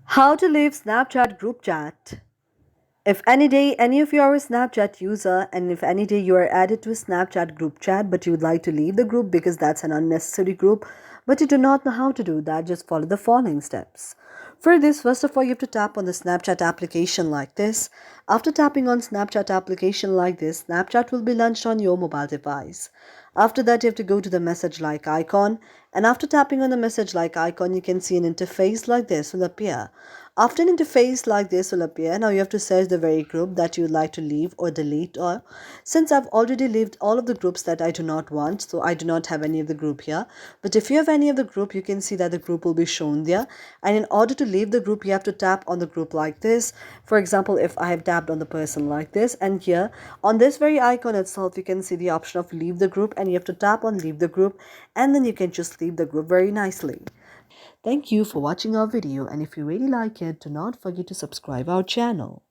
How to leave Snapchat group chat. If any day any of you are a Snapchat user and if any day you are added to a Snapchat group chat but you would like to leave the group because that's an unnecessary group but you do not know how to do that, just follow the following steps. For this, first of all, you have to tap on the Snapchat application like this. After tapping on Snapchat application like this, Snapchat will be launched on your mobile device. After that, you have to go to the message like icon, and after tapping on the message like icon, you can see an interface like this will appear. After an interface like this will appear, now you have to search the very group that you would like to leave or delete. Or since I've already left all of the groups that I do not want, so I do not have any of the group here. But if you have any of the group, you can see that the group will be shown there. And in order to leave the group, you have to tap on the group like this. For example, if I have tapped on the person like this, and here on this very icon itself, you can see the option of leave the group, and you have to tap on leave the group, and then you can just leave the group very nicely. Thank you for watching our video, and if you really like it, do not forget to subscribe our channel.